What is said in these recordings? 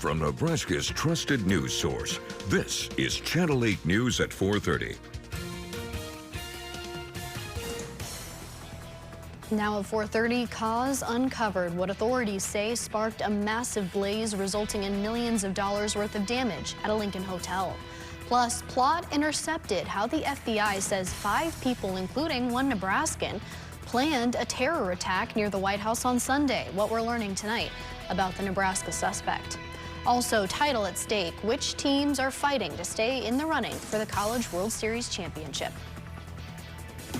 from Nebraska's trusted news source. This is Channel 8 News at 4:30. Now at 4:30, cause uncovered. What authorities say sparked a massive blaze resulting in millions of dollars worth of damage at a Lincoln hotel. Plus, plot intercepted. How the FBI says 5 people, including one Nebraskan, planned a terror attack near the White House on Sunday. What we're learning tonight about the Nebraska suspect. Also, title at stake. Which teams are fighting to stay in the running for the College World Series championship?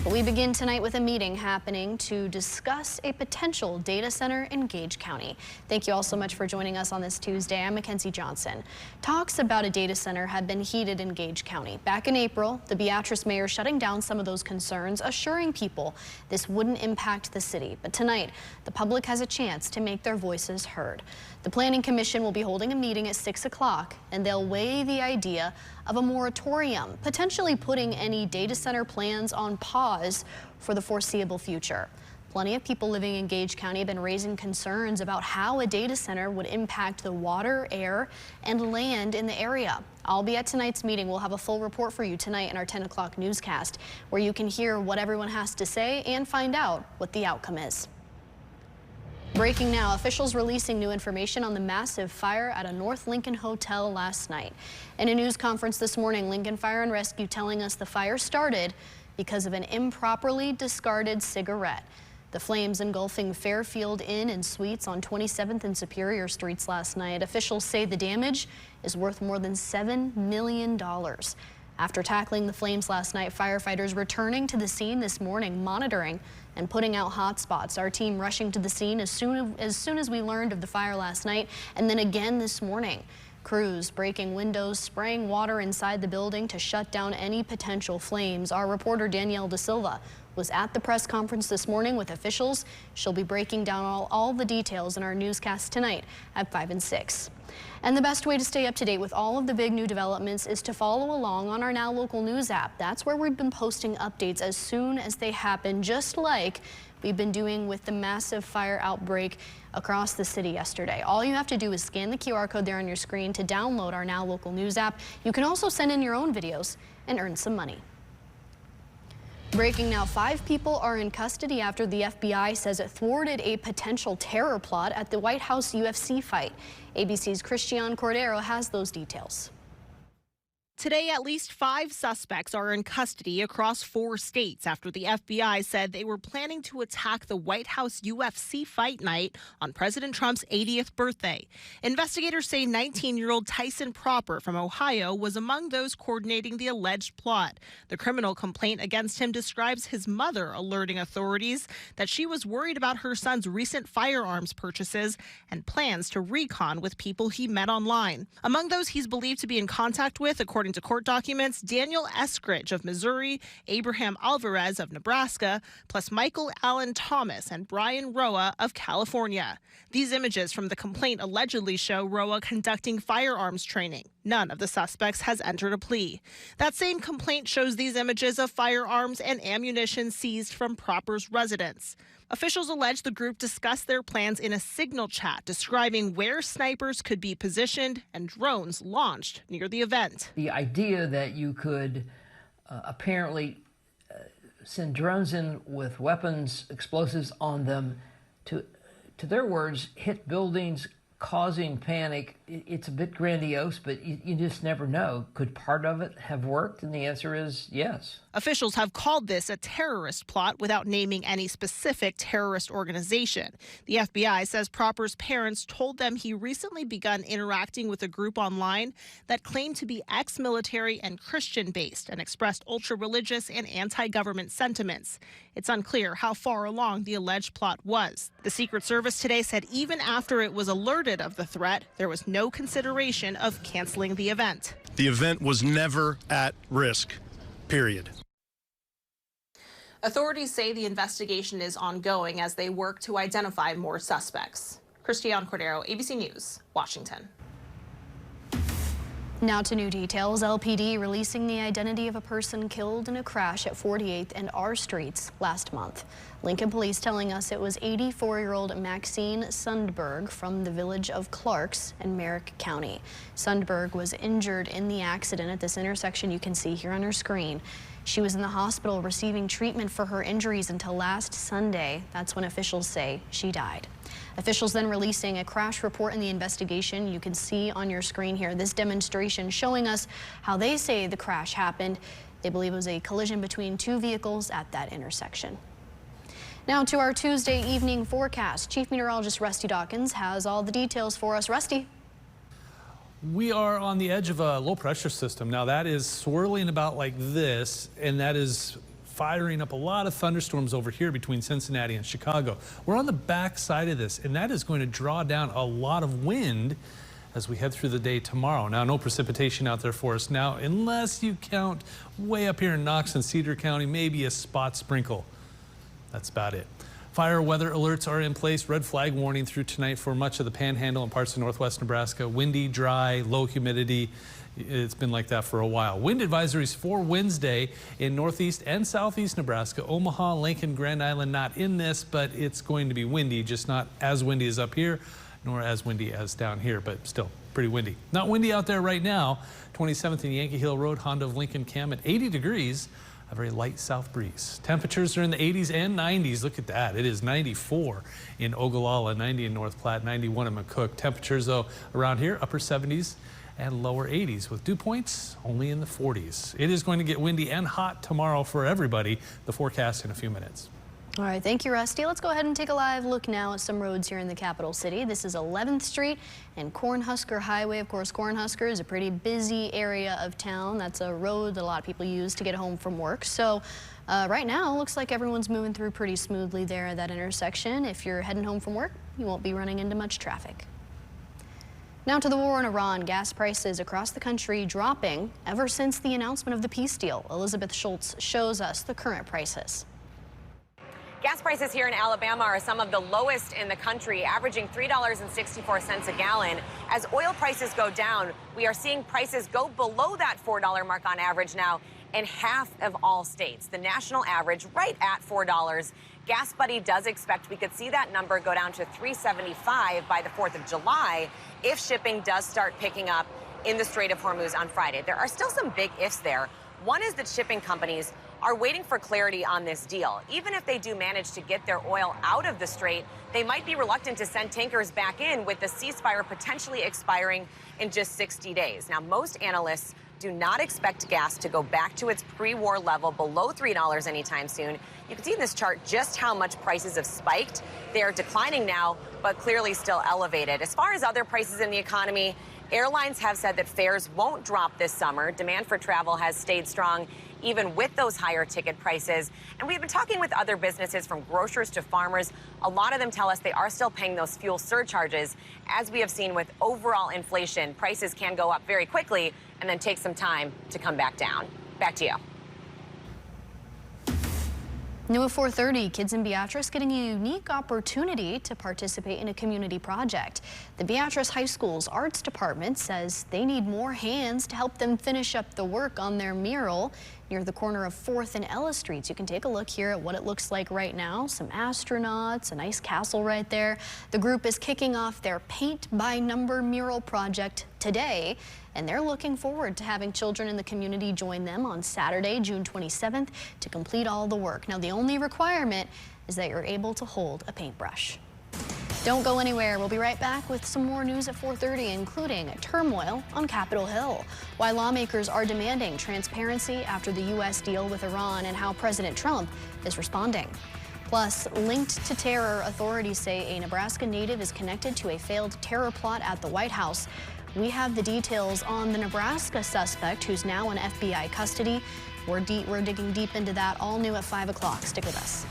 But we begin tonight with a meeting happening to discuss a potential data center in Gage County. Thank you all so much for joining us on this Tuesday. I'm Mackenzie Johnson. Talks about a data center have been heated in Gage County. Back in April, the Beatrice mayor shutting down some of those concerns, assuring people this wouldn't impact the city. But tonight, the public has a chance to make their voices heard. The Planning Commission will be holding a meeting at 6 o'clock, and they'll weigh the idea of a moratorium, potentially putting any data center plans on pause for the foreseeable future. Plenty of people living in Gage County have been raising concerns about how a data center would impact the water, air, and land in the area. I'll be at tonight's meeting. We'll have a full report for you tonight in our 10 o'clock newscast, where you can hear what everyone has to say and find out what the outcome is. Breaking now, officials releasing new information on the massive fire at a North Lincoln hotel last night. In a news conference this morning, Lincoln Fire and Rescue telling us the fire started because of an improperly discarded cigarette. The flames engulfing Fairfield Inn and Suites on 27th and Superior Streets last night. Officials say the damage is worth more than $7 million. After tackling the flames last night, firefighters returning to the scene this morning, monitoring and putting out hot spots. Our team rushing to the scene as soon as we learned of the fire last night, and then again this morning. Crews breaking windows, spraying water inside the building to shut down any potential flames. Our reporter Danielle De Silva was at the press conference this morning with officials. She'll be breaking down all the details in our newscast tonight at 5 and 6. And the best way to stay up to date with all of the big new developments is to follow along on our Now Local News app. That's where we've been posting updates as soon as they happen, just like we've been doing with the massive fire outbreak across the city yesterday. All you have to do is scan the QR code there on your screen to download our Now Local News app. You can also send in your own videos and earn some money. Breaking now, 5 people are in custody after the FBI says it thwarted a potential terror plot at the White House UFC fight. ABC's Christian Cordero has those details. Today, at least 5 suspects are in custody across 4 states after the FBI said they were planning to attack the White House UFC fight night on President Trump's 80th birthday. Investigators say 19-year-old Tyson Proper from Ohio was among those coordinating the alleged plot. The criminal complaint against him describes his mother alerting authorities that she was worried about her son's recent firearms purchases and plans to recon with people he met online. Among those he's believed to be in contact with, according to court documents, Daniel Eskridge of Missouri, Abraham Alvarez of Nebraska, plus Michael Allen Thomas and Brian Roa of California. These images from the complaint allegedly show Roa conducting firearms training. None of the suspects has entered a plea. That same complaint shows these images of firearms and ammunition seized from Proper's residence. Officials allege the group discussed their plans in a signal chat describing where snipers could be positioned and drones launched near the event. The idea that you could apparently send drones in with weapons, explosives on them to their words, hit buildings, causing panic, it's a bit grandiose, but you just never know. Could part of it have worked? And the answer is yes. Officials have called this a terrorist plot without naming any specific terrorist organization. The FBI says Proper's parents told them he recently begun interacting with a group online that claimed to be ex-military and Christian-based and expressed ultra-religious and anti-government sentiments. It's unclear how far along the alleged plot was. The Secret Service today said even after it was alerted of the threat, there was no consideration of canceling the event. The event was never at risk, period. Authorities say the investigation is ongoing as they work to identify more suspects. Christian Cordero, ABC News, Washington. Now to new details. LPD releasing the identity of a person killed in a crash at 48th and R Streets last month. Lincoln police telling us it was 84-year-old Maxine Sundberg from the village of Clarks in Merrick County. Sundberg was injured in the accident at this intersection you can see here on your screen. She was in the hospital receiving treatment for her injuries until last Sunday. That's when officials say she died. Officials then releasing a crash report in the investigation. You can see on your screen here this demonstration showing us how they say the crash happened. They believe it was a collision between two vehicles at that intersection. Now to our Tuesday evening forecast. Chief Meteorologist Rusty Dawkins has all the details for us. Rusty. We are on the edge of a low pressure system. Now that is swirling about like this, and that is firing up a lot of thunderstorms over here between Cincinnati and Chicago. We're on the back side of this, and that is going to draw down a lot of wind as we head through the day tomorrow. Now, no precipitation out there for us now, unless you count way up here in Knox and Cedar County, maybe a spot sprinkle. That's about it. Fire weather alerts are in place. Red flag warning through tonight for much of the panhandle and parts of northwest Nebraska. Windy, dry, low humidity. It's been like that for a while. Wind advisories for Wednesday in northeast and southeast Nebraska. Omaha, Lincoln, Grand Island not in this, but it's going to be windy, just not as windy as up here, nor as windy as down here, but still pretty windy. Not windy out there right now. 27th and Yankee Hill Road, Honda of Lincoln Cam at 80 degrees. A very light south breeze. Temperatures are in the 80s and 90s. Look at that. It is 94 in Ogallala, 90 in North Platte, 91 in McCook. Temperatures, though, around here, upper 70s and lower 80s with dew points only in the 40s. It is going to get windy and hot tomorrow for everybody. The forecast in a few minutes. All right, thank you, Rusty. Let's go ahead and take a live look now at some roads here in the capital city. This is 11th Street and Cornhusker Highway. Of course, Cornhusker is a pretty busy area of town. That's a road that a lot of people use to get home from work. So right now, it looks like everyone's moving through pretty smoothly there at that intersection. If you're heading home from work, you won't be running into much traffic. Now to the war in Iran. Gas prices across the country dropping ever since the announcement of the peace deal. Elizabeth Schultz shows us the current prices. Gas prices here in Alabama are some of the lowest in the country, averaging $3.64 a gallon. As oil prices go down, we are seeing prices go below that $4 mark on average now in half of all states. The national average right at $4. Gas Buddy does expect we could see that number go down to $3.75 by the 4th of July if shipping does start picking up in the Strait of Hormuz on Friday. There are still some big ifs there. One is that shipping companies are waiting for clarity on this deal. Even if they do manage to get their oil out of the strait, they might be reluctant to send tankers back in with the ceasefire potentially expiring in just 60 days. Now, most analysts do not expect gas to go back to its pre-war level below $3 anytime soon. You can see in this chart just how much prices have spiked. They are declining now, but clearly still elevated. As far as other prices in the economy, airlines have said that fares won't drop this summer. Demand for travel has stayed strong even with those higher ticket prices. And we've been talking with other businesses from grocers to farmers. A lot of them tell us they are still paying those fuel surcharges. As we have seen with overall inflation, prices can go up very quickly and then take some time to come back down. Back to you. New at 4:30, kids in Beatrice getting a unique opportunity to participate in a community project. The Beatrice High School's arts department says they need more hands to help them finish up the work on their mural near the corner of 4th and Ellis Streets. You can take a look here at what it looks like right now. Some astronauts, a nice castle right there. The group is kicking off their paint by number mural project today, and they're looking forward to having children in the community join them on Saturday, June 27th, to complete all the work. Now, the only requirement is that you're able to hold a paintbrush. Don't go anywhere. We'll be right back with some more news at 4:30, including turmoil on Capitol Hill, why lawmakers are demanding transparency after the U.S. deal with Iran, and how President Trump is responding. Plus, linked to terror, authorities say a Nebraska native is connected to a failed terror plot at the White House. We have the details on the Nebraska suspect who's now in FBI custody. We're digging deep into that, all new at 5 o'clock. Stick with us.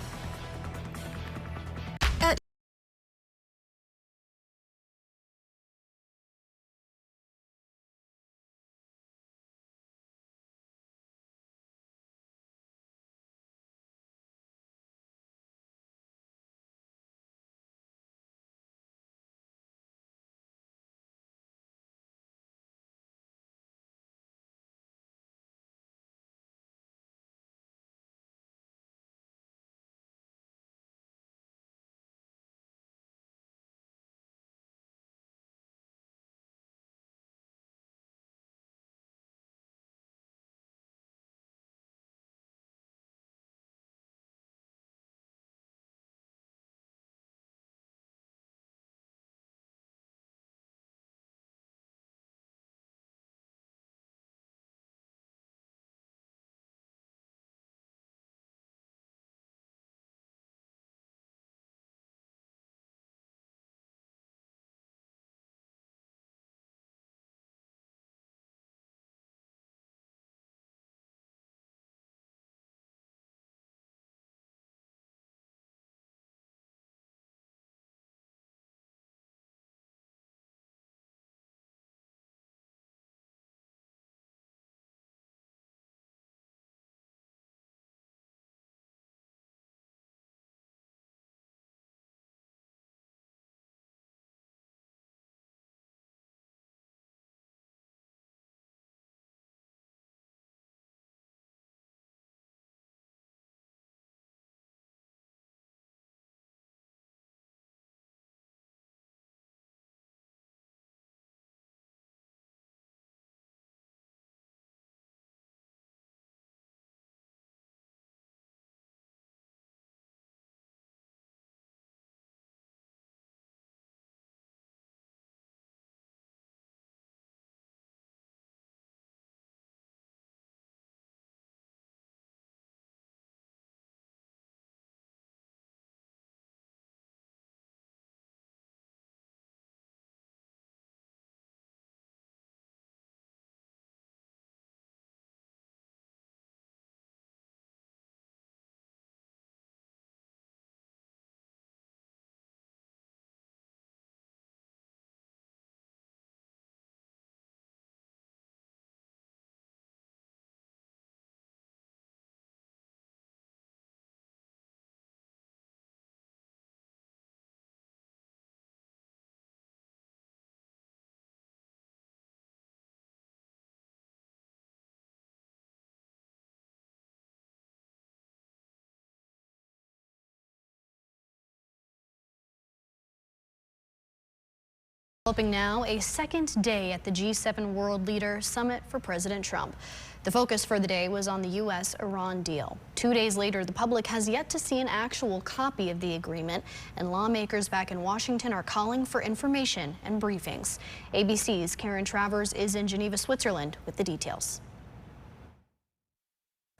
Developing now a second day at the G7 World Leader Summit for President Trump. The focus for the day was on the U.S.-Iran deal. 2 days later, the public has yet to see an actual copy of the agreement, and lawmakers back in Washington are calling for information and briefings. ABC's Karen Travers is in Geneva, Switzerland with the details.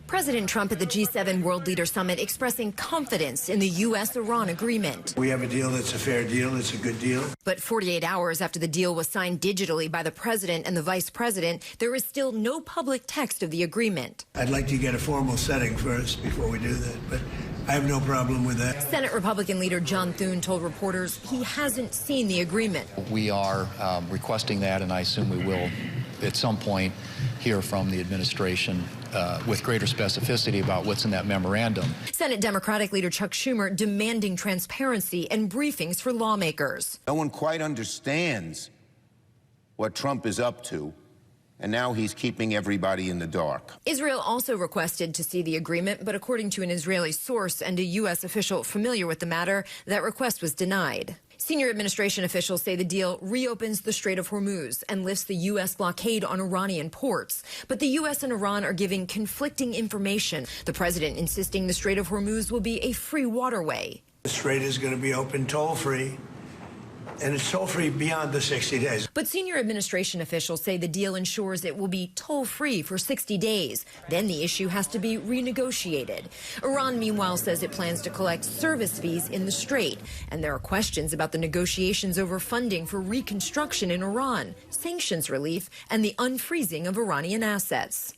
President Trump at the G7 World Leader Summit expressing confidence in the U.S.-Iran agreement. We have a deal that's a fair deal. It's a good deal. But 48 hours after the deal was signed digitally by the president and the vice president, there is still no public text of the agreement. I'd like to get a formal setting first before we do that, but I have no problem with that. Senate Republican leader John Thune told reporters he hasn't seen the agreement. We are requesting that, and I assume we will at some point hear from the administration with greater specificity about what's in that memorandum. Senate Democratic leader Chuck Schumer demanding transparency and briefings for lawmakers. No one quite understands what Trump is up to, and now he's keeping everybody in the dark. Israel also requested to see the agreement, but according to an Israeli source and a U.S. official familiar with the matter, that request was denied. Senior administration officials say the deal reopens the Strait of Hormuz and lifts the U.S. blockade on Iranian ports. But the U.S. and Iran are giving conflicting information. The president insisting the Strait of Hormuz will be a free waterway. The strait is going to be open toll-free, and it's toll-free beyond the 60 days. But senior administration officials say the deal ensures it will be toll-free for 60 days. Then the issue has to be renegotiated. Iran, meanwhile, says it plans to collect service fees in the strait. And there are questions about the negotiations over funding for reconstruction in Iran, sanctions relief, and the unfreezing of Iranian assets.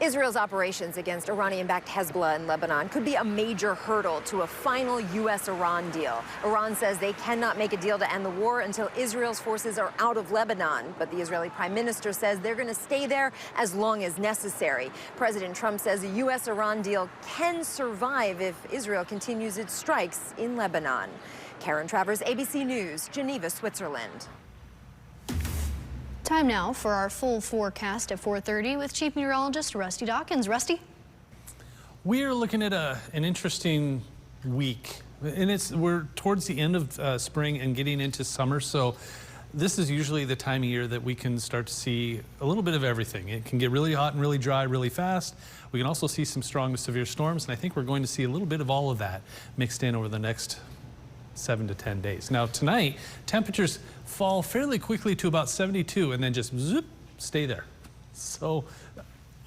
Israel's operations against Iranian-backed Hezbollah in Lebanon could be a major hurdle to a final U.S.-Iran deal. Iran says they cannot make a deal to end the war until Israel's forces are out of Lebanon. But the Israeli prime minister says they're going to stay there as long as necessary. President Trump says a U.S.-Iran deal can survive if Israel continues its strikes in Lebanon. Karen Travers, ABC News, Geneva, Switzerland. Time now for our full forecast at 4:30 with Chief Meteorologist Rusty Dawkins. Rusty? We are looking at an interesting week, and we're towards the end of spring and getting into summer, so this is usually the time of year that we can start to see a little bit of everything. It can get really hot and really dry really fast. We can also see some strong to severe storms, and I think we're going to see a little bit of all of that mixed in over the next 7 to 10 days. Now tonight, temperatures fall fairly quickly to about 72 and then just zoop, stay there. So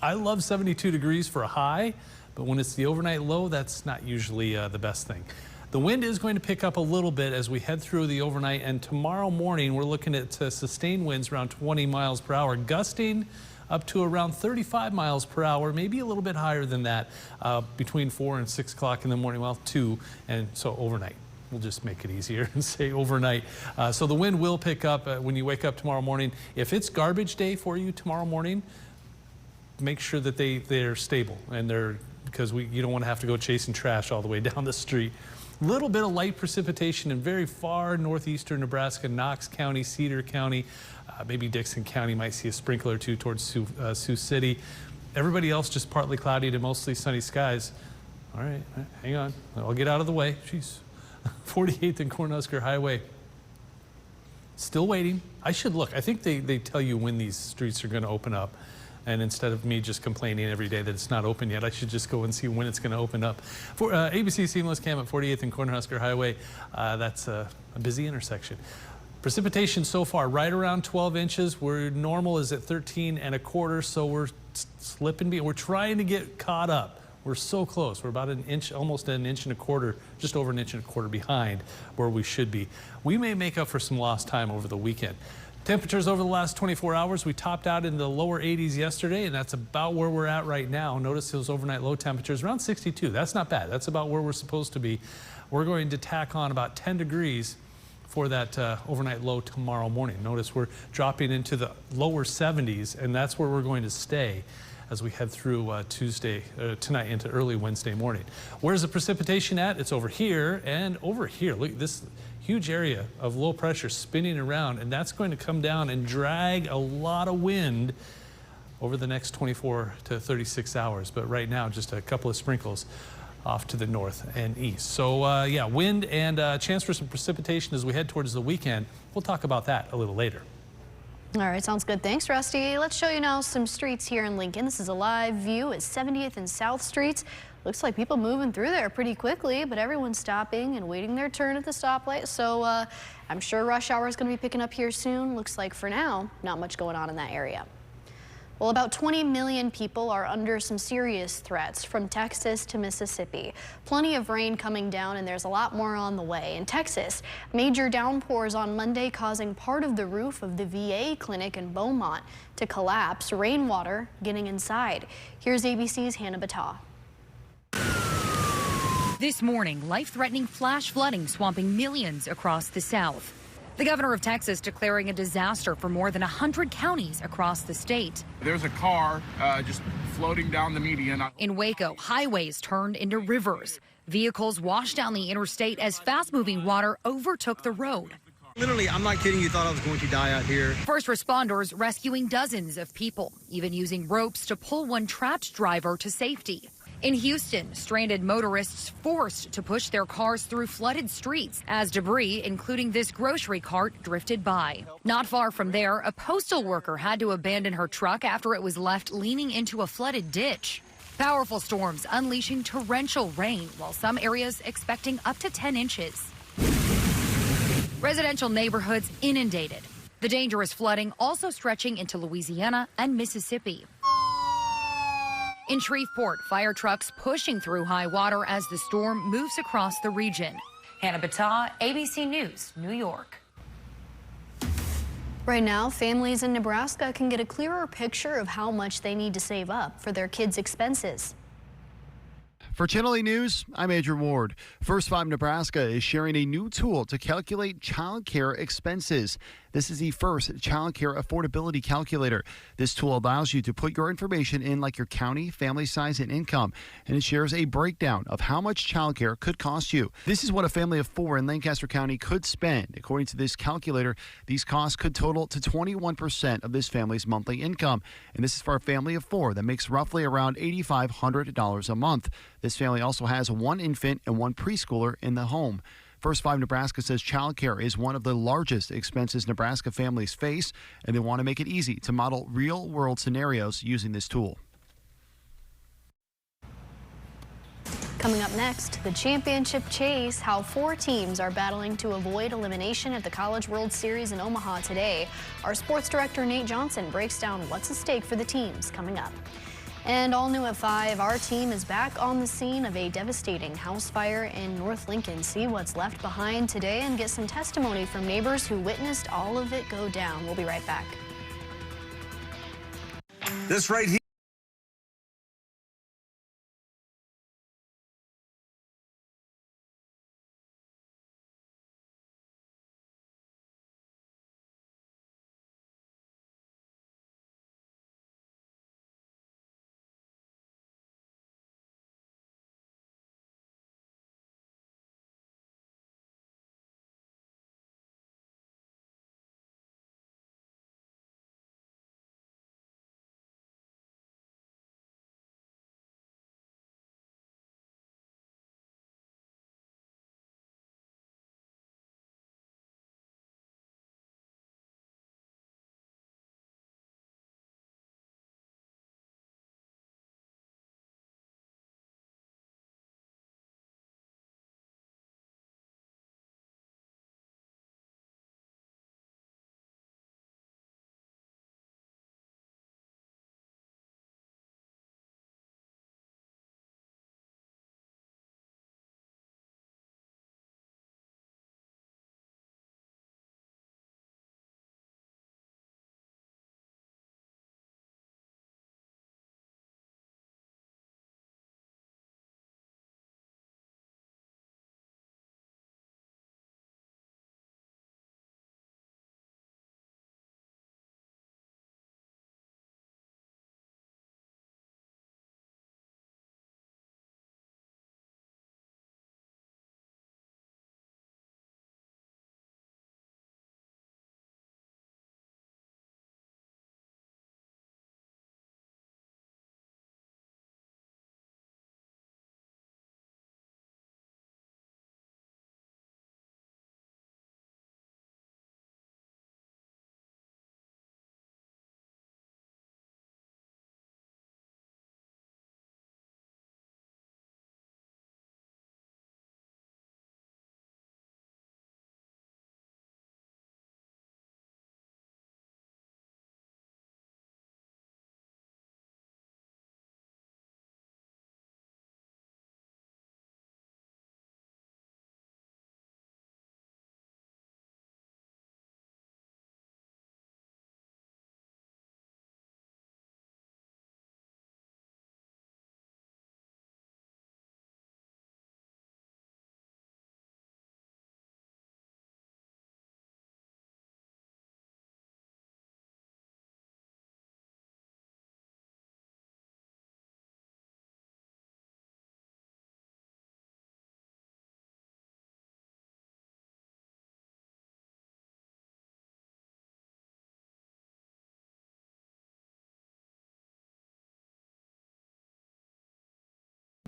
I love 72 degrees for a high, but when it's the overnight low, that's not usually the best thing. The wind is going to pick up a little bit as we head through the overnight, and tomorrow morning we're looking at sustained winds around 20 miles per hour, gusting up to around 35 miles per hour, maybe a little bit higher than that between 4 and 6 o'clock in the morning, well, 2, and so overnight. We'll just make it easier and say overnight. So the wind will pick up when you wake up tomorrow morning. If it's garbage day for you tomorrow morning, make sure that they're stable and because you don't want to have to go chasing trash all the way down the street. A little bit of light precipitation in very far northeastern Nebraska, Knox County, Cedar County, maybe Dixon County might see a sprinkle or two towards Sioux City. Everybody else just partly cloudy to mostly sunny skies. All right, hang on. I'll get out of the way. Jeez. 48th and Cornhusker Highway. Still waiting. I should look. I think they tell you when these streets are going to open up. And instead of me just complaining every day that it's not open yet, I should just go and see when it's going to open up. For ABC Seamless Cam at 48th and Cornhusker Highway, that's a busy intersection. Precipitation so far right around 12 inches. We're normal is at 13 1/4, so we're slipping. We're trying to get caught up. We're so close. We're about an inch, almost an inch and a quarter, just over an inch and a quarter behind where we should be. We may make up for some lost time over the weekend. Temperatures over the last 24 hours, we topped out in the lower 80s yesterday, and that's about where we're at right now. Notice those overnight low temperatures around 62. That's not bad. That's about where we're supposed to be. We're going to tack on about 10 degrees for that overnight low tomorrow morning. Notice we're dropping into the lower 70s, and that's where we're going to stay as we head through tonight into early Wednesday morning. Where's the precipitation at? It's over here and over here. Look at this huge area of low pressure spinning around, and that's going to come down and drag a lot of wind over the next 24 to 36 hours. But right now, just a couple of sprinkles off to the north and east. So yeah, wind and chance for some precipitation as we head towards the weekend. We'll talk about that a little later. All right, sounds good. Thanks, Rusty. Let's show you now some streets here in Lincoln. This is a live view at 70th and South Streets. Looks like people moving through there pretty quickly, but everyone's stopping and waiting their turn at the stoplight. So I'm sure rush hour is going to be picking up here soon. Looks like for now, not much going on in that area. Well, about 20 million people are under some serious threats from Texas to Mississippi. Plenty of rain coming down, and there's a lot more on the way. In Texas, major downpours on Monday causing part of the roof of the VA clinic in Beaumont to collapse. Rainwater getting inside. Here's ABC's Hannah Battah. This morning, life-threatening flash flooding swamping millions across the South. The governor of Texas declaring a disaster for more than 100 counties across the state. There's a car just floating down the median. In Waco, highways turned into rivers. Vehicles washed down the interstate as fast-moving water overtook the road. Literally, I'm not kidding you, thought I was going to die out here. First responders rescuing dozens of people, even using ropes to pull one trapped driver to safety. In Houston, stranded motorists forced to push their cars through flooded streets as debris, including this grocery cart, drifted by. Not far from there, a postal worker had to abandon her truck after it was left leaning into a flooded ditch. Powerful storms unleashing torrential rain, while some areas expecting up to 10 inches. Residential neighborhoods inundated. The dangerous flooding also stretching into Louisiana and Mississippi. In Shreveport, fire trucks pushing through high water as the storm moves across the region. Hannah Battah, ABC News, New York. Right now, families in Nebraska can get a clearer picture of how much they need to save up for their kids' expenses. For Channel 8 News, I'm Adrian Ward. First Five Nebraska is sharing a new tool to calculate child care expenses. This is the first child care affordability calculator. This tool allows you to put your information in like your county, family size, and income, and it shares a breakdown of how much child care could cost you. This is what a family of 4 in Lancaster County could spend. According to this calculator, these costs could total to 21% of this family's monthly income, and this is for a family of 4 that makes roughly around $8,500 a month. This family also has 1 infant and 1 preschooler in the home. First Five Nebraska says child care is one of the largest expenses Nebraska families face, and they want to make it easy to model real-world scenarios using this tool. Coming up next, the championship chase, how 4 teams are battling to avoid elimination at the College World Series in Omaha today. Our sports director, Nate Johnson, breaks down what's at stake for the teams coming up. And all new at 5, our team is back on the scene of a devastating house fire in North Lincoln. See what's left behind today and get some testimony from neighbors who witnessed all of it go down. We'll be right back. This right here.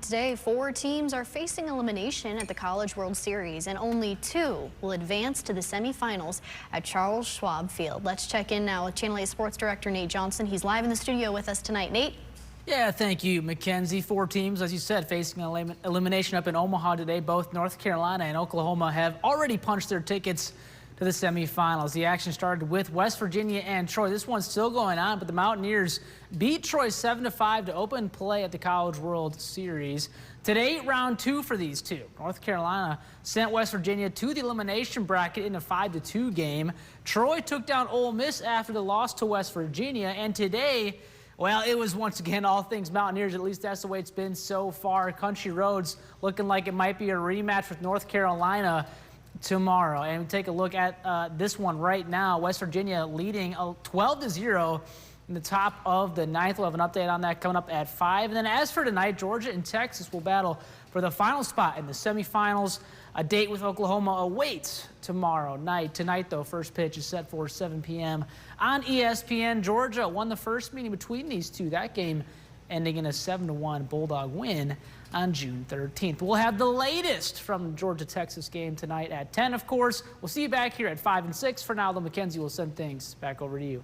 Today, 4 teams are facing elimination at the College World Series, and only 2 will advance to the semifinals at Charles Schwab Field. Let's check in now with Channel 8 Sports Director Nate Johnson. He's live in the studio with us tonight. Nate? Yeah, thank you, Mackenzie. 4 teams, as you said, facing elimination up in Omaha today. Both North Carolina and Oklahoma have already punched their tickets to the semifinals. The action started with West Virginia and Troy. This one's still going on, but the Mountaineers beat Troy 7-5 to open play at the College World Series. Today, round 2 for these two. North Carolina sent West Virginia to the elimination bracket in a 5-2 game. Troy took down Ole Miss after the loss to West Virginia, and today, well, it was once again all things Mountaineers. At least that's the way it's been so far. Country Roads looking like it might be a rematch with North Carolina tomorrow. And we take a look at this one right now. West Virginia leading 12-0 in the top of the 9th. We'll have an update on that coming up at 5. And then as for tonight, Georgia and Texas will battle for the final spot in the semifinals. A date with Oklahoma awaits tomorrow night. Tonight, though, first pitch is set for 7 p.m. on ESPN. Georgia won the first meeting between these two. That game ending in a 7-1 Bulldog win on June 13th. We'll have the latest from the Georgia-Texas game tonight at 10, of course. We'll see you back here at 5 and 6. For now, though, Mackenzie will send things back over to you.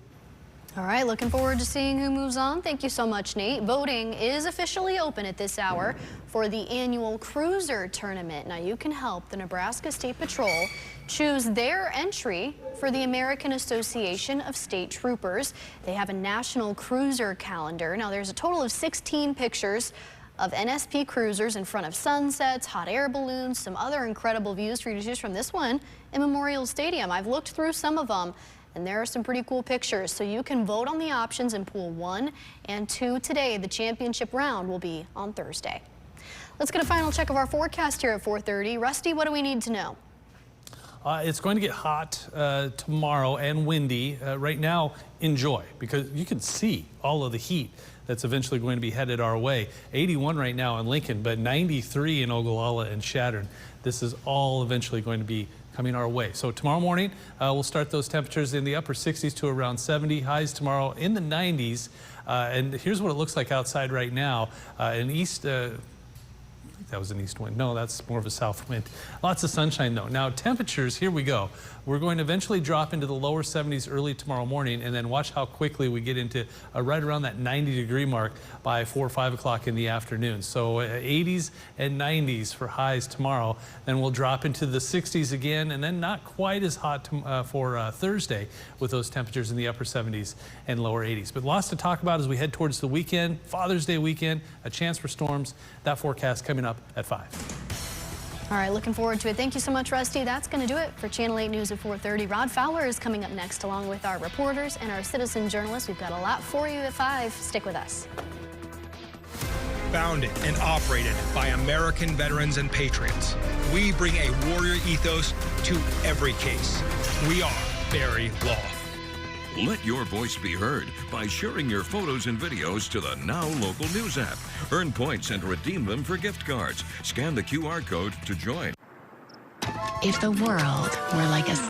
All right, looking forward to seeing who moves on. Thank you so much, Nate. Voting is officially open at this hour for the annual Cruiser Tournament. Now, you can help the Nebraska State Patrol choose their entry for the American Association of State Troopers. They have a national cruiser calendar. Now, there's a total of 16 pictures of NSP cruisers in front of sunsets, hot air balloons, some other incredible views for you to choose from. This one in Memorial Stadium. I've looked through some of them, and there are some pretty cool pictures. So you can vote on the options in Pool 1 and 2 today. The championship round will be on Thursday. Let's get a final check of our forecast here at 4:30. Rusty, what do we need to know? It's going to get hot tomorrow and windy. Right now, enjoy, because you can see all of the heat that's eventually going to be headed our way. 81 right now in Lincoln, but 93 in Ogallala and Chadron. This is all eventually going to be coming our way. So tomorrow morning, we'll start those temperatures in the upper 60s to around 70. Highs tomorrow in the 90s. And here's what it looks like outside right now. In east, that was an east wind. No, that's more of a south wind. Lots of sunshine, though. Now, temperatures, here we go. We're going to eventually drop into the lower 70s early tomorrow morning, and then watch how quickly we get into right around that 90-degree mark by 4 or 5 o'clock in the afternoon. So 80s and 90s for highs tomorrow. Then we'll drop into the 60s again, and then not quite as hot for Thursday with those temperatures in the upper 70s and lower 80s. But lots to talk about as we head towards the weekend, Father's Day weekend, a chance for storms. That forecast coming up at 5. All right, looking forward to it. Thank you so much, Rusty. That's going to do it for Channel 8 News at 4:30. Rod Fowler is coming up next, along with our reporters and our citizen journalists. We've got a lot for you at 5. Stick with us. Founded and operated by American veterans and patriots, we bring a warrior ethos to every case. We are Barry Law. Let your voice be heard by sharing your photos and videos to the Now Local News app. Earn points and redeem them for gift cards. Scan the QR code to join. If the world were like a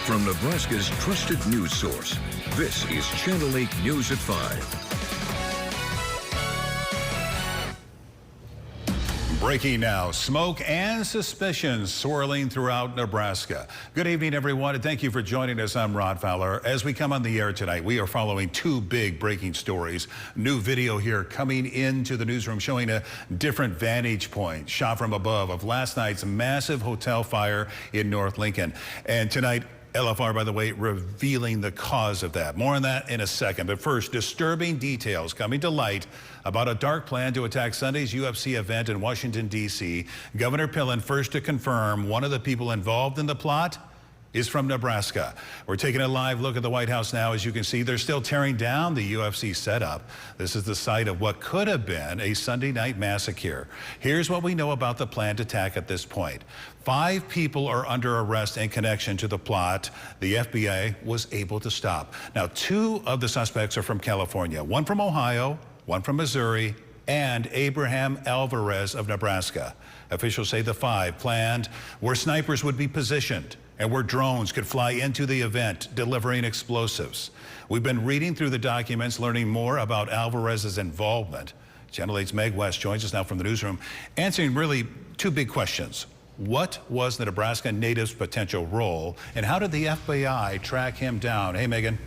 from Nebraska's trusted news source. This is Channel 8 News at 5. Breaking now, smoke and suspicions swirling throughout Nebraska. Good evening, everyone, and thank you for joining us. I'm Rod Fowler. As we come on the air tonight, we are following two big breaking stories. New video here coming into the newsroom showing a different vantage point, shot from above, of last night's massive hotel fire in North Lincoln. And tonight, LFR, by the way, revealing the cause of that. More on that in a second. But first, disturbing details coming to light about a dark plan to attack Sunday's UFC event in Washington, D.C. Governor Pillen first to confirm one of the people involved in the plot is from Nebraska. We're taking a live look at the White House now. As you can see, they're still tearing down the UFC setup. This is the site of what could have been a Sunday night massacre. Here's what we know about the planned attack at this point. 5 people are under arrest in connection to the plot the FBI was able to stop. Now, 2 of the suspects are from California, one from Ohio, one from Missouri, and Abraham Alvarez of Nebraska. Officials say the 5 planned where snipers would be positioned and where drones could fly into the event, delivering explosives. We've been reading through the documents, learning more about Alvarez's involvement. Channel 8's Meg West joins us now from the newsroom, answering really 2 big questions. What was the Nebraska native's potential role, and how did the FBI track him down? Hey, Megan.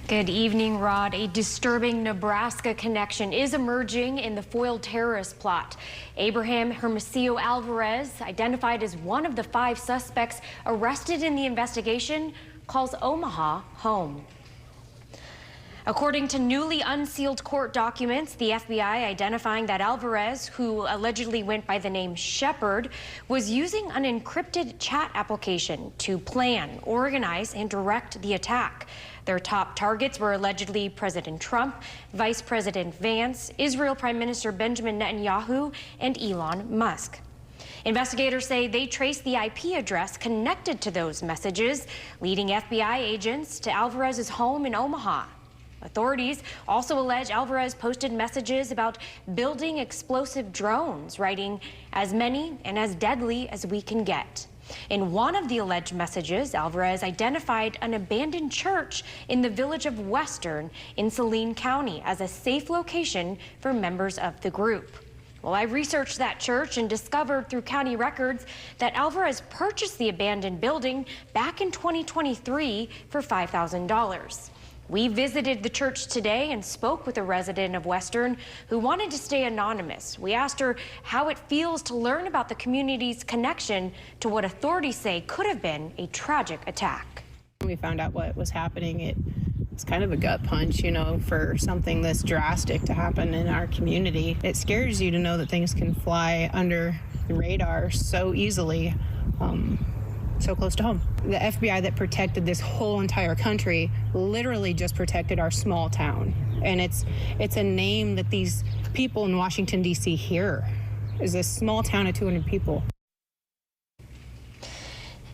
Good evening, Rod. A disturbing Nebraska connection is emerging in the foiled terrorist plot. Abraham Hermosillo Alvarez, identified as one of the 5 suspects arrested in the investigation, calls Omaha home. According to newly unsealed court documents, the FBI identifying that Alvarez, who allegedly went by the name Shepard, was using an encrypted chat application to plan, organize, and direct the attack. Their top targets were allegedly President Trump, Vice President Vance, Israel Prime Minister Benjamin Netanyahu, and Elon Musk. Investigators say they traced the IP address connected to those messages, leading FBI agents to Alvarez's home in Omaha. Authorities also allege Alvarez posted messages about building explosive drones, writing, "as many and as deadly as we can get." In one of the alleged messages, Alvarez identified an abandoned church in the village of Western in Saline County as a safe location for members of the group. Well, I researched that church and discovered through county records that Alvarez purchased the abandoned building back in 2023 for $5,000. We visited the church today and spoke with a resident of Western who wanted to stay anonymous. We asked her how it feels to learn about the community's connection to what authorities say could have been a tragic attack. When we found out what was happening, it was kind of a gut punch, you know, for something this drastic to happen in our community. It scares you to know that things can fly under the radar so easily. So close to home. The FBI that protected this whole entire country literally just protected our small town. And it's a name that these people in Washington, D.C. hear, is a small town of 200 people.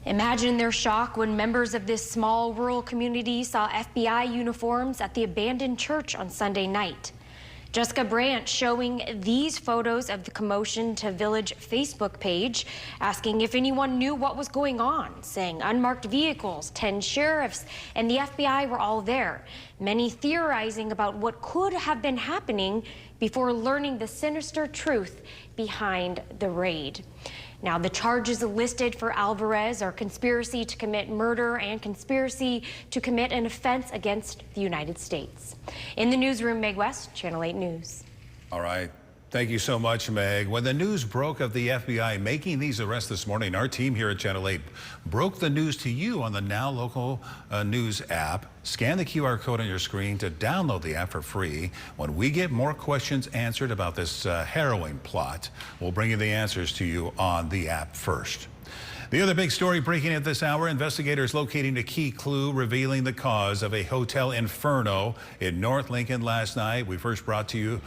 Imagine their shock when members of this small rural community saw FBI uniforms at the abandoned church on Sunday night. Jessica Brandt showing these photos of the commotion to Village Facebook page, asking if anyone knew what was going on, saying unmarked vehicles, 10 sheriffs, and the FBI were all there. Many theorizing about what could have been happening before learning the sinister truth behind the raid. Now, the charges listed for Alvarez are conspiracy to commit murder and conspiracy to commit an offense against the United States. In the newsroom, Meg West, Channel 8 News. All right. Thank you so much, Meg. When the news broke of the FBI making these arrests this morning, our team here at Channel 8 broke the news to you on the Now Local News app. Scan the QR code on your screen to download the app for free. When we get more questions answered about this harrowing plot, we'll bring you the answers to you on the app first. The other big story breaking at this hour, investigators locating a key clue revealing the cause of a hotel inferno in North Lincoln last night. We first brought to you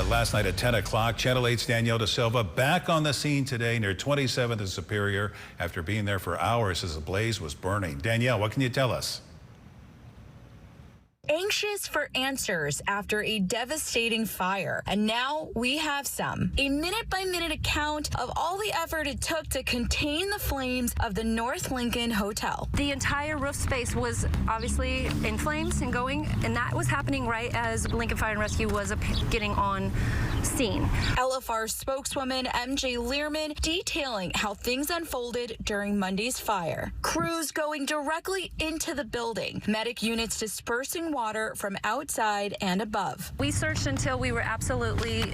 last night at 10 o'clock. Channel 8's Danielle De Silva back on the scene today near 27th and Superior after being there for hours as the blaze was burning. Danielle, what can you tell us? anxious for answers after a devastating fire, and now we have some. A minute-by-minute account of all the effort it took to contain the flames of the North Lincoln Hotel. The entire roof space was obviously in flames and going, and that was happening right as Lincoln Fire and Rescue was getting on scene. LFR spokeswoman MJ Learman detailing how things unfolded during Monday's fire. Crews going directly into the building, medic units dispersing water from outside and above. We searched until we were absolutely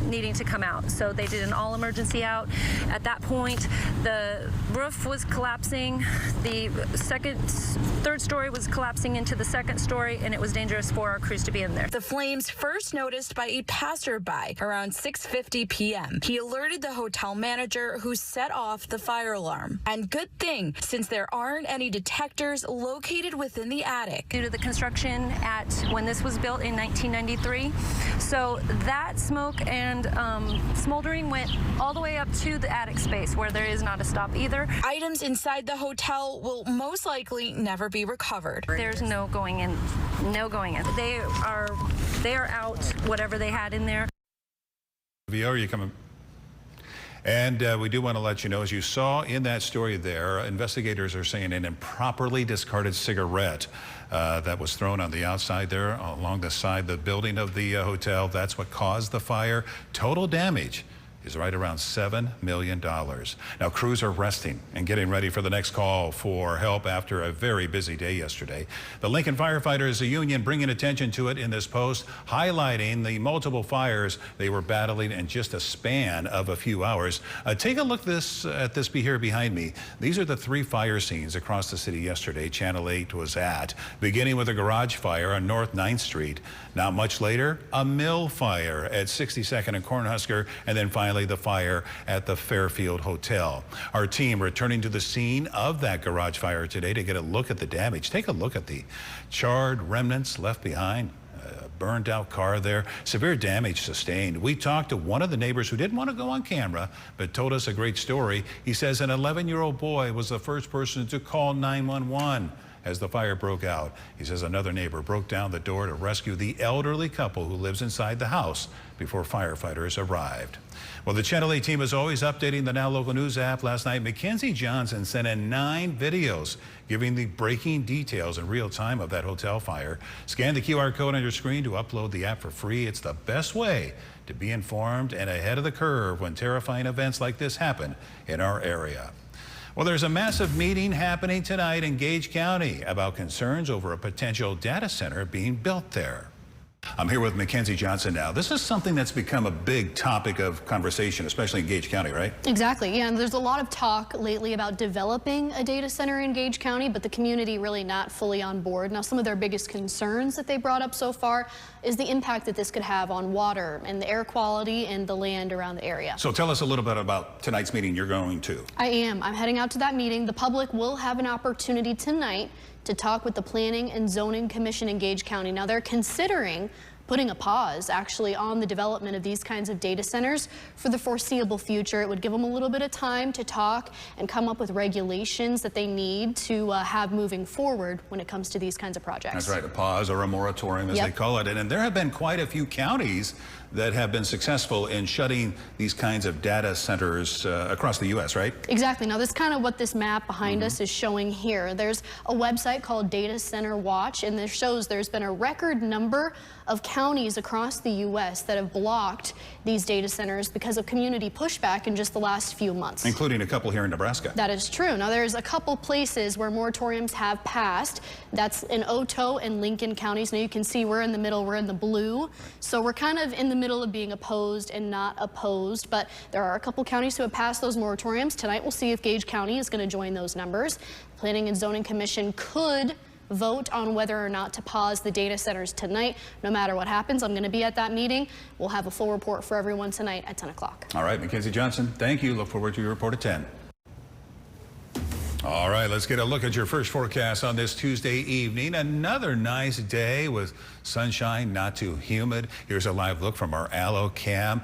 needing to come out, so they did an all-emergency out. At that point, the roof was collapsing, the third story was collapsing into the second story, and it was dangerous for our crews to be in there. The flames first noticed by a passerby around 6:50 p.m. He alerted the hotel manager, who set off the fire alarm. And good thing, since there aren't any detectors located within the attic. Due to the construction when this was built in 1993, so that smoke and smoldering went all the way up to the attic space, where there is not a stop either. Items inside the hotel will most likely never be recovered. There's no going in, no going in. They are out, whatever they had in there. Are you coming? And we do want to let you know, as you saw in that story there, investigators are saying an improperly discarded cigarette that was thrown on the outside there along the side of the building of the hotel. That's what caused the fire. Total damage is right around $7 million. Now, crews are resting and getting ready for the next call for help after a very busy day yesterday. The Lincoln Firefighters, a union, bringing attention to it in this post, highlighting the multiple fires they were battling in just a span of a few hours. Take a look at this here behind me. These are the 3 fire scenes across the city yesterday Channel 8 was at, beginning with a garage fire on North 9th Street. Not much later, a mill fire at 62nd and Cornhusker, and then finally the fire at the Fairfield Hotel. Our team returning to the scene of that garage fire today to get a look at the damage. Take a look at the charred remnants left behind. Burned out car there, severe damage sustained. We talked to one of the neighbors who didn't want to go on camera, but told us a great story. He says an 11-year-old boy was the first person to call 911 as the fire broke out. He says another neighbor broke down the door to rescue the elderly couple who lives inside the house before firefighters arrived. Well, the Channel 8 team is always updating the Now Local News app. Last night, Mackenzie Johnson sent in 9 videos giving the breaking details in real time of that hotel fire. Scan the QR code on your screen to upload the app for free. It's the best way to be informed and ahead of the curve when terrifying events like this happen in our area. Well, there's a massive meeting happening tonight in Gage County about concerns over a potential data center being built there. I'm here with Mackenzie Johnson now. This is something that's become a big topic of conversation, especially in Gage County, right? Exactly. Yeah, and there's a lot of talk lately about developing a data center in Gage County, but the community really not fully on board. Now, some of their biggest concerns that they brought up so far is the impact that this could have on water and the air quality and the land around the area. So tell us a little bit about tonight's meeting you're going to. I am. I'm heading out to that meeting. The public will have an opportunity tonight to talk with the Planning and Zoning Commission in Gage County. Now, they're considering putting a pause actually on the development of these kinds of data centers for the foreseeable future. It would give them a little bit of time to talk and come up with regulations that they need to have moving forward when it comes to these kinds of projects. That's right, a pause or a moratorium as they call it. And there have been quite a few counties that have been successful in shutting these kinds of data centers across the U.S., right? Exactly. Now, this is kind of what this map behind us is showing here. There's a website called Data Center Watch, and this shows there's been a record number of counties across the U.S. that have blocked these data centers because of community pushback in just the last few months. Including a couple here in Nebraska. That is true. Now, there's a couple places where moratoriums have passed. That's in Otoe and Lincoln counties. Now, you can see we're in the middle, we're in the blue. So we're kind of in the middle of being opposed and not opposed, but there are a couple counties who have passed those moratoriums. Tonight, we'll see if Gage County is going to join those numbers. Planning and Zoning Commission could vote on whether or not to pause the data centers tonight. No matter what happens, I'm going to be at that meeting. We'll have a full report for everyone tonight at 10 o'clock. All right, Mackenzie Johnson, thank you. Look forward to your report at 10. All right, let's get a look at your first forecast on this Tuesday evening. Another nice day with sunshine, not too humid. Here's a live look from our Allo Cam.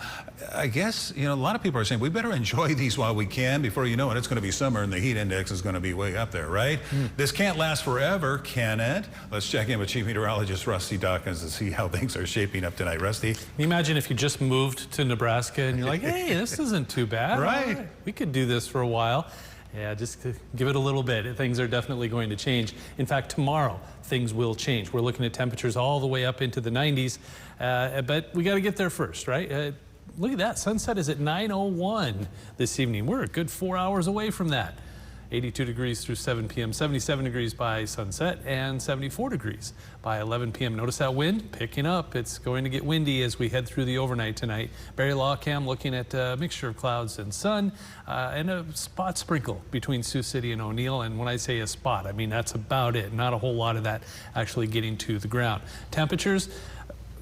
I guess, a lot of people are saying we better enjoy these while we can. Before you know it, it's going to be summer and the heat index is going to be way up there, right? This can't last forever, can it? Let's check in with Chief Meteorologist Rusty Dawkins to see how things are shaping up tonight. Rusty? Can you imagine if you just moved to Nebraska and you're like, hey, this isn't too bad. Right. We could do this for a while. Yeah, just give it a little bit. Things are definitely going to change. In fact, tomorrow, things will change. We're looking at temperatures all the way up into the 90s, but we got to get there first, right? Look at that. Sunset is at 9:01 this evening. We're a good 4 hours away from that. 82 degrees through 7 p.m., 77 degrees by sunset, and 74 degrees by 11 p.m. Notice that wind picking up. It's going to get windy as we head through the overnight tonight. Barry Law Cam looking at a mixture of clouds and sun and a spot sprinkle between Sioux City and O'Neill. And when I say a spot, I mean that's about it. Not a whole lot of that actually getting to the ground. Temperatures.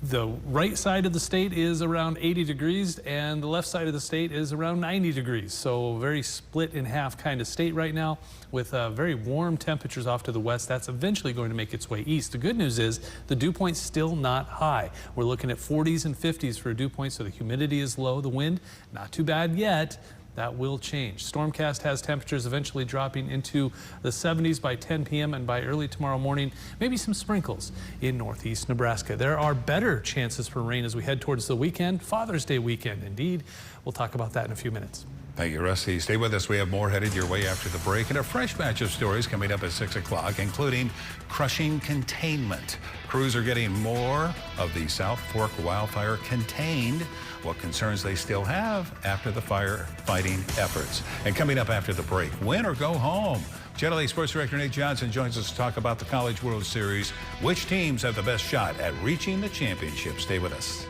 The right side of the state is around 80 degrees and the left side of the state is around 90 degrees. So very split in half kind of state right now with very warm temperatures off to the west. That's eventually going to make its way east. The good news is the dew point's still not high. We're looking at 40s and 50s for a dew point, so the humidity is low. The wind, not too bad yet. That will change. Stormcast has temperatures eventually dropping into the 70s by 10 p.m. and by early tomorrow morning, maybe some sprinkles in northeast Nebraska. There are better chances for rain as we head towards the weekend, Father's Day weekend, indeed. We'll talk about that in a few minutes. Thank you, Rusty. Stay with us. We have more headed your way after the break and a fresh batch of stories coming up at 6 o'clock, including crushing containment. Crews are getting more of the South Fork wildfire contained. What concerns they still have after the firefighting efforts. And coming up after the break, win or go home. Channel 8 Sports Director Nate Johnson joins us to talk about the College World Series. Which teams have the best shot at reaching the championship? Stay with us.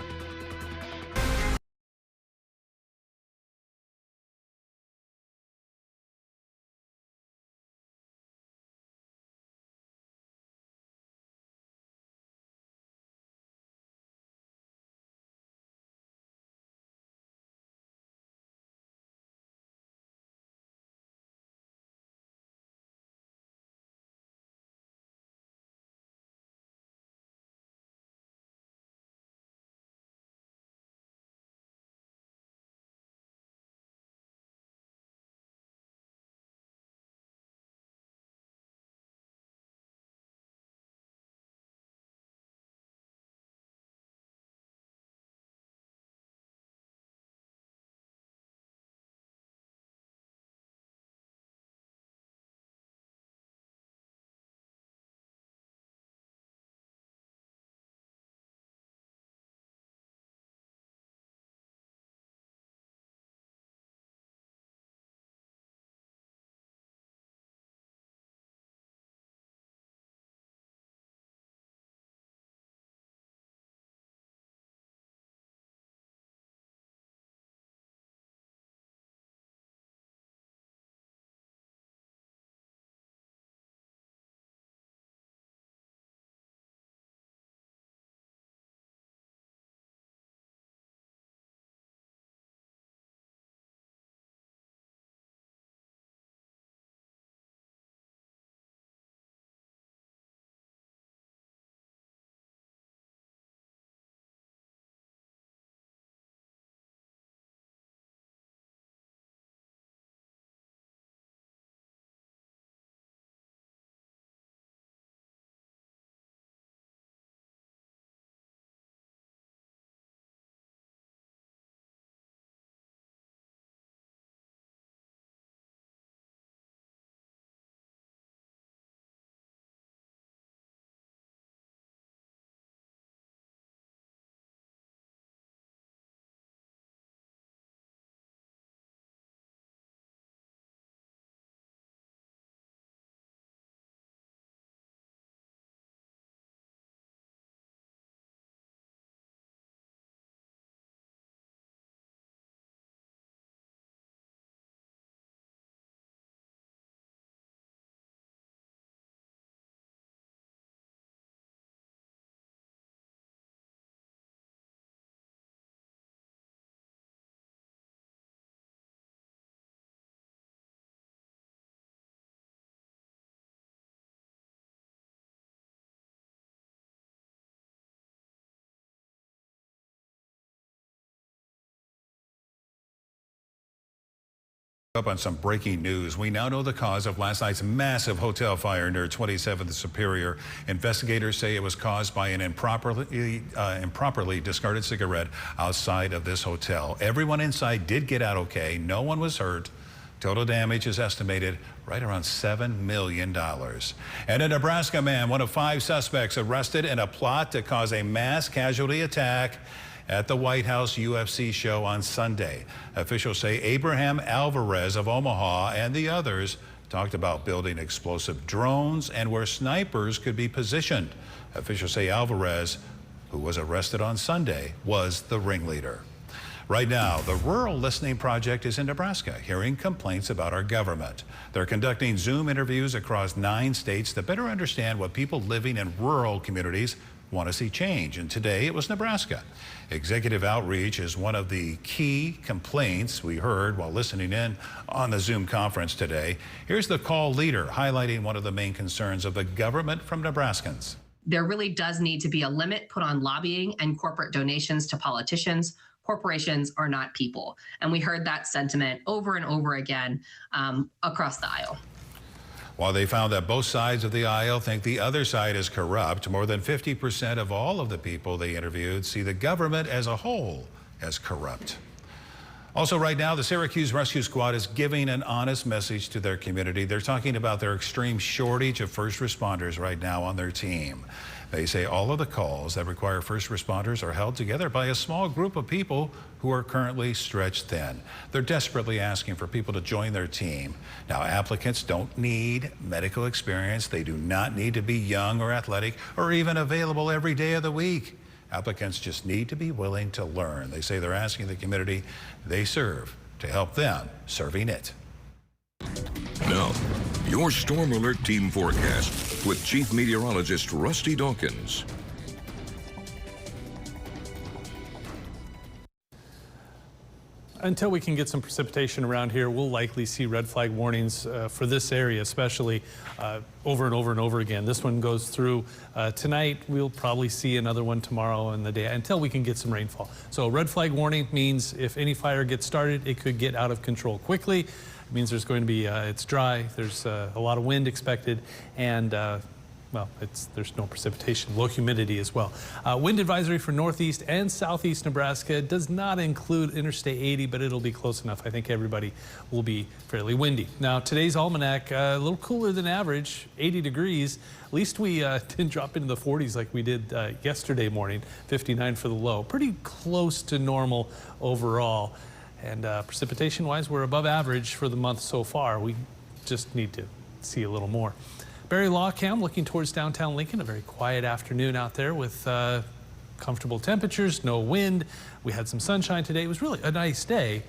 Up on some breaking news. We now know the cause of last night's massive hotel fire near 27th and Superior. Investigators say it was caused by an improperly discarded cigarette outside of this hotel. Everyone inside did get out okay. No one was hurt. Total damage is estimated right around $7 million. And a Nebraska man, one of 5 suspects arrested in a plot to cause a mass casualty attack at the White House UFC show on Sunday. Officials say Abraham Alvarez of Omaha and the others talked about building explosive drones and where snipers could be positioned. Officials say Alvarez, who was arrested on Sunday, was the ringleader. Right now, the Rural Listening Project is in Nebraska, hearing complaints about our government. They're conducting Zoom interviews across 9 states to better understand what people living in rural communities want to see change. And today it was Nebraska. Executive outreach is one of the key complaints we heard while listening in on the Zoom conference today. Here's the call leader highlighting one of the main concerns of the government from Nebraskans. There really does need to be a limit put on lobbying and corporate donations to politicians. Corporations are not people. And we heard that sentiment over and over again across the aisle. While they found that both sides of the aisle think the other side is corrupt, more than 50% of all of the people they interviewed see the government as a whole as corrupt. Also right now, the Syracuse Rescue Squad is giving an honest message to their community. They're talking about their extreme shortage of first responders right now on their team. They say all of the calls that require first responders are held together by a small group of people who are currently stretched thin. They're desperately asking for people to join their team. Now, applicants don't need medical experience. They do not need to be young or athletic or even available every day of the week. Applicants just need to be willing to learn. They say they're asking the community they serve to help them serving it. Now, your Storm Alert Team forecast with Chief Meteorologist Rusty Dawkins. Until we can get some precipitation around here, we'll likely see red flag warnings for this area, especially over and over and over again. This one goes through tonight. We'll probably see another one tomorrow in the day until we can get some rainfall. So red flag warning means if any fire gets started, it could get out of control quickly. It means there's going to be, it's dry, there's a lot of wind expected, and well, there's no precipitation, low humidity as well. Wind advisory for northeast and southeast Nebraska does not include Interstate 80, but it'll be close enough. I think everybody will be fairly windy. Now, today's almanac, a little cooler than average, 80 degrees. At least we didn't drop into the 40s like we did yesterday morning, 59 for the low. Pretty close to normal overall. And precipitation-wise, we're above average for the month so far. We just need to see a little more. Barry Lawcam looking towards downtown Lincoln, a very quiet afternoon out there with comfortable temperatures, no wind. We had some sunshine today. It was really a nice day.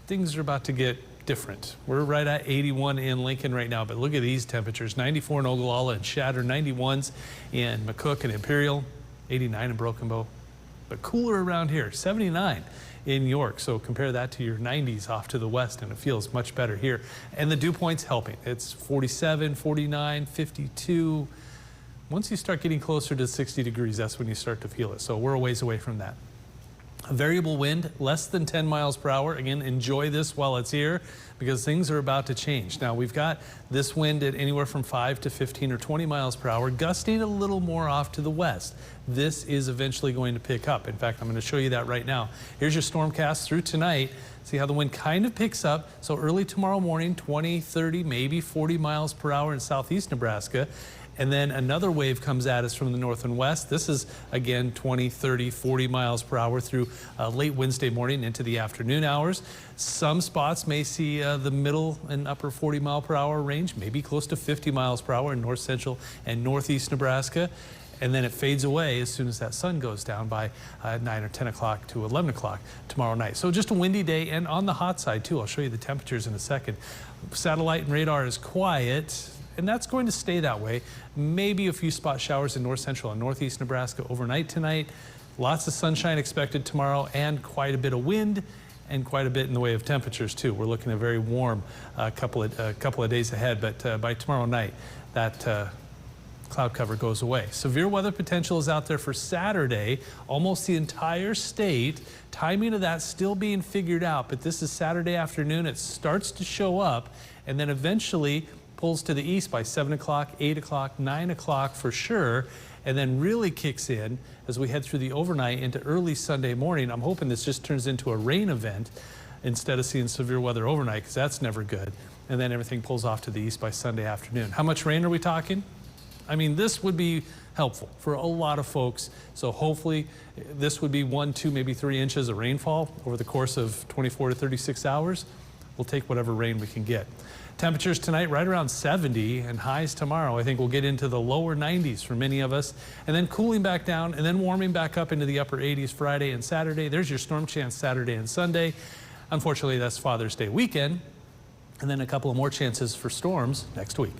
Things are about to get different. We're right at 81 in Lincoln right now, but look at these temperatures. 94 in Ogallala and Shatter, 91s in McCook and Imperial, 89 in Broken Bow, but cooler around here, 79 in York. So compare that to your 90s off to the west, and it feels much better here. And the dew point's helping. It's 47, 49, 52. Once you start getting closer to 60 degrees, that's when you start to feel it. So we're a ways away from that. A variable wind, less than 10 miles per hour. Again, enjoy this while it's here because things are about to change. Now, we've got this wind at anywhere from 5 to 15 or 20 miles per hour, gusting a little more off to the west. This is eventually going to pick up. In fact, I'm going to show you that right now. Here's your stormcast through tonight. See how the wind kind of picks up. So early tomorrow morning, 20, 30, maybe 40 miles per hour in southeast Nebraska. And then another wave comes at us from the north and west. This is, again, 20, 30, 40 miles per hour through late Wednesday morning into the afternoon hours. Some spots may see the middle and upper 40 mile per hour range, maybe close to 50 miles per hour in north central and northeast Nebraska. And then it fades away as soon as that sun goes down by 9 or 10 o'clock to 11 o'clock tomorrow night. So just a windy day, and on the hot side too. I'll show you the temperatures in a second. Satellite and radar is quiet, and that's going to stay that way. Maybe a few spot showers in north central and northeast Nebraska overnight tonight. Lots of sunshine expected tomorrow, and quite a bit of wind and quite a bit in the way of temperatures too. We're looking at a very warm couple of days ahead, but by tomorrow night, that cloud cover goes away. Severe weather potential is out there for Saturday, almost the entire state. Timing of that still being figured out, but this is Saturday afternoon. It starts to show up and then eventually pulls to the east by 7 o'clock, 8 o'clock, 9 o'clock for sure, and then really kicks in as we head through the overnight into early Sunday morning. I'm hoping this just turns into a rain event instead of seeing severe weather overnight, because that's never good. And then everything pulls off to the east by Sunday afternoon. How much rain are we talking? I mean, this would be helpful for a lot of folks. So hopefully this would be 1, 2, maybe 3 inches of rainfall over the course of 24 to 36 hours. We'll take whatever rain we can get. Temperatures tonight right around 70, and highs tomorrow. I think we'll get into the lower 90s for many of us, and then cooling back down and then warming back up into the upper 80s Friday and Saturday. There's your storm chance Saturday and Sunday. Unfortunately, that's Father's Day weekend, and then a couple of more chances for storms next week.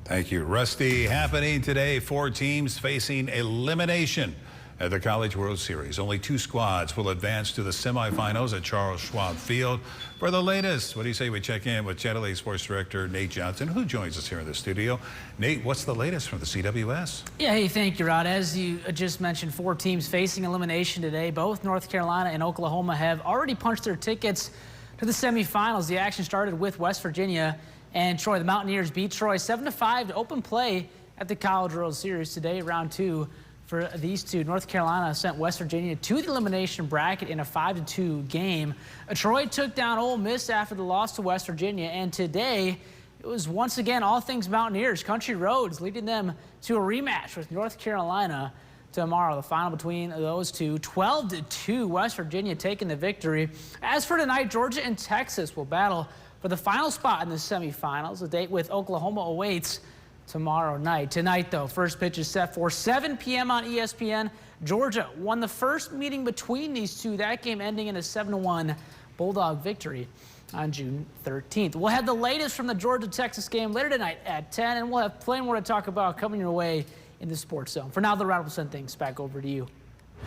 Thank you, Rusty. Happening today, 4 teams facing elimination at the College World Series. Only 2 squads will advance to the semifinals at Charles Schwab Field. For the latest, what do you say we check in with Channel 8 Sports Director Nate Johnson, who joins us here in the studio. Nate, what's the latest from the CWS? Yeah, hey, thank you, Rod. As you just mentioned, 4 teams facing elimination today. Both North Carolina and Oklahoma have already punched their tickets to the semifinals. The action started with West Virginia and Troy. The Mountaineers beat Troy 7-5 to open play at the College World Series today, round 2. For these two, North Carolina sent West Virginia to the elimination bracket in a 5-2 game. Troy took down Ole Miss after the loss to West Virginia, and today it was once again all things Mountaineers. Country Roads leading them to a rematch with North Carolina tomorrow. The final between those two, 12-2, West Virginia taking the victory. As for tonight, Georgia and Texas will battle for the final spot in the semifinals. The date with Oklahoma awaits tomorrow night. Tonight, though, first pitch is set for 7 p.m. on ESPN. Georgia won the first meeting between these two, that game ending in a 7-1 Bulldog victory on June 13th. We'll have the latest from the Georgia-Texas game later tonight at 10, and we'll have plenty more to talk about coming your way in the Sports Zone. For now, the Rod will send things back over to you.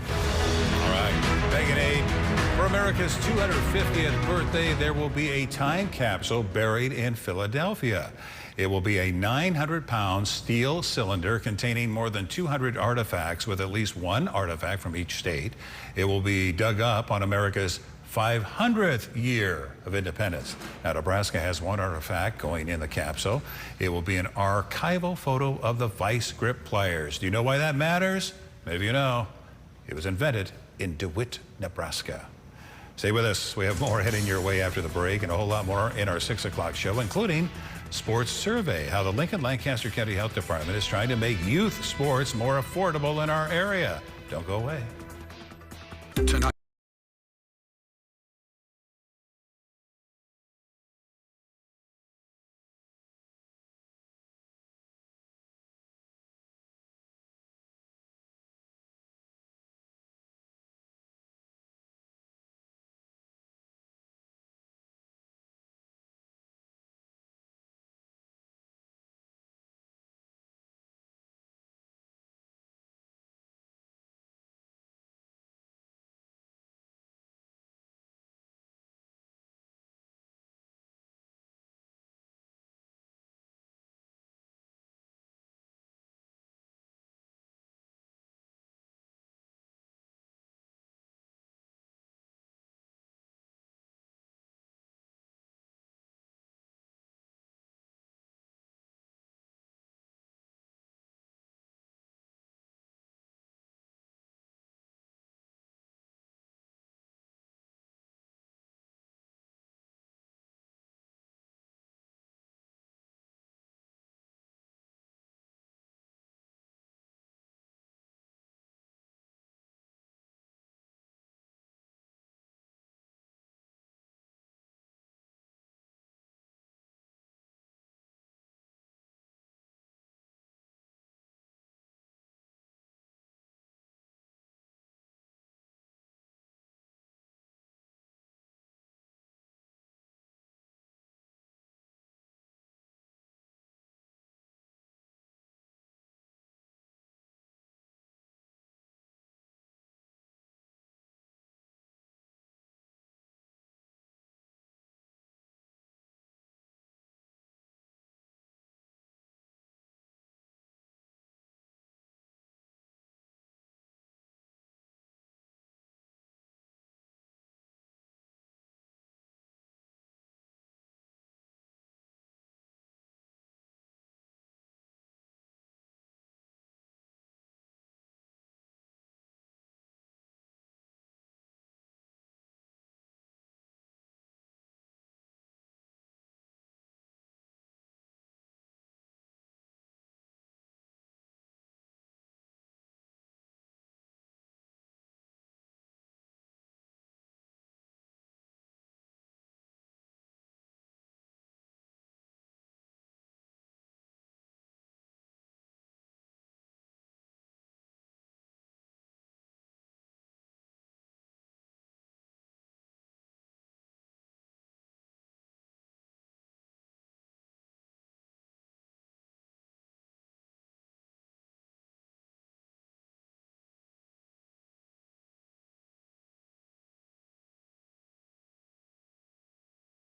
All right, thank you, Nate. For America's 250th birthday, there will be a time capsule buried in Philadelphia. It will be a 900-pound steel cylinder containing more than 200 artifacts, with at least 1 artifact from each state. It will be dug up on America's 500th year of independence. Now, Nebraska has 1 artifact going in the capsule. It will be an archival photo of the vice grip pliers. Do you know why that matters? Maybe you know. It was invented in DeWitt, Nebraska. Stay with us. We have more heading your way after the break, and a whole lot more in our 6 o'clock show, including Sports Survey, how the Lincoln-Lancaster County Health Department is trying to make youth sports more affordable in our area. Don't go away. Tonight.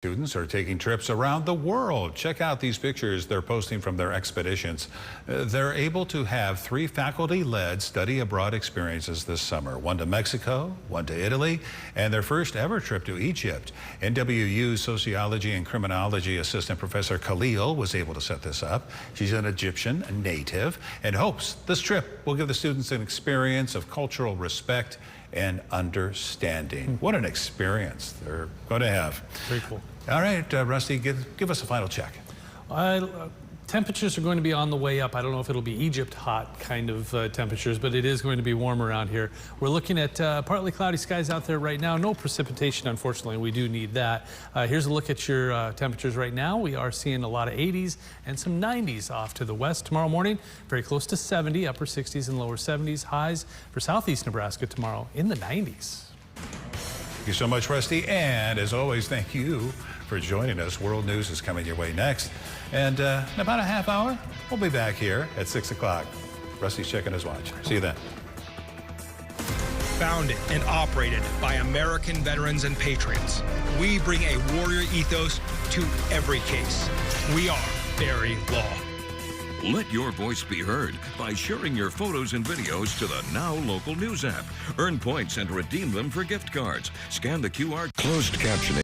Students are taking trips around the world. Check out these pictures they're posting from their expeditions. They're able to have 3 faculty-led study abroad experiences this summer. One to Mexico, one to Italy, and their first ever trip to Egypt. NWU's Sociology and Criminology Assistant Professor Khalil was able to set this up. She's an Egyptian native and hopes this trip will give the students an experience of cultural respect and understanding. What an experience they're going to have. Very cool. All right, Rusty, give us a final check. Temperatures are going to be on the way up. I don't know if it'll be Egypt hot kind of temperatures, but it is going to be warm around here. We're looking at partly cloudy skies out there right now. No precipitation, unfortunately. We do need that. Here's a look at your temperatures right now. We are seeing a lot of 80s and some 90s off to the west tomorrow morning. Very close to 70, upper 60s and lower 70s. Highs for southeast Nebraska tomorrow in the 90s. Thank you so much, Rusty. And as always, thank you for joining us. World News is coming your way next. And in about a half hour, we'll be back here at 6 o'clock. Rusty's checking his watch. See you then. Founded and operated by American veterans and patriots, we bring a warrior ethos to every case. We are Barry Law. Let your voice be heard by sharing your photos and videos to the Now Local News app. Earn points and redeem them for gift cards. Scan the QR. Closed captioning.